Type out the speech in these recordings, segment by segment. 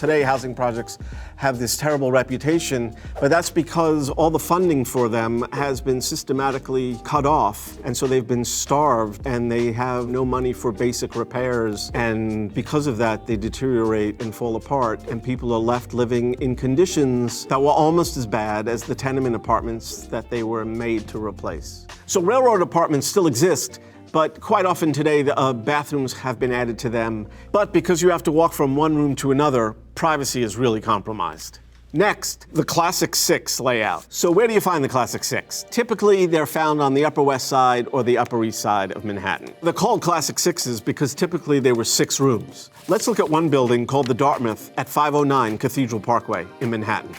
Today, housing projects have this terrible reputation, but that's because all the funding for them has been systematically cut off, and so they've been starved, and they have no money for basic repairs, and because of that, they deteriorate and fall apart, and people are left living in conditions that were almost as bad as the tenement apartments that they were made to replace. So railroad apartments still exist, but quite often today, bathrooms have been added to them. But because you have to walk from one room to another, privacy is really compromised. Next, the Classic Six layout. So where do you find the Classic Six? Typically, they're found on the Upper West Side or the Upper East Side of Manhattan. They're called Classic Sixes because typically there were 6 rooms. Let's look at one building called the Dartmouth at 509 Cathedral Parkway in Manhattan.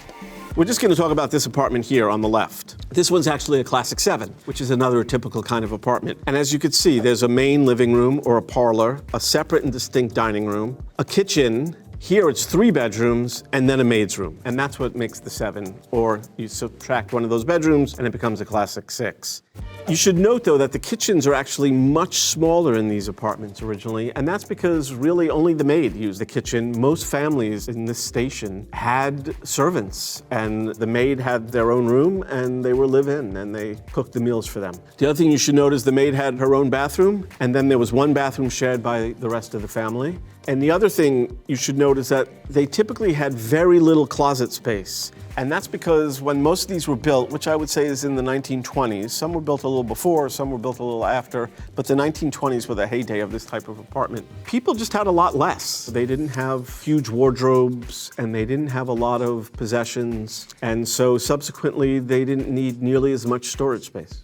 We're just going to talk about this apartment here on the left. This one's actually a Classic 7, which is another typical kind of apartment. And as you can see, there's a main living room or a parlor, a separate and distinct dining room, a kitchen. Here it's 3 bedrooms and then a maid's room. And that's what makes the 7. Or you subtract one of those bedrooms and it becomes a Classic 6. You should note, though, that the kitchens are actually much smaller in these apartments originally, and that's because really only the maid used the kitchen. Most families in this station had servants, and the maid had their own room, and they were live-in, and they cooked the meals for them. The other thing you should note is the maid had her own bathroom, and then there was one bathroom shared by the rest of the family. And the other thing you should note is that they typically had very little closet space. And that's because when most of these were built, which I would say is in the 1920s, some were built a little before, some were built a little after, but the 1920s were the heyday of this type of apartment. People just had a lot less. They didn't have huge wardrobes, and they didn't have a lot of possessions, and so subsequently they didn't need nearly as much storage space.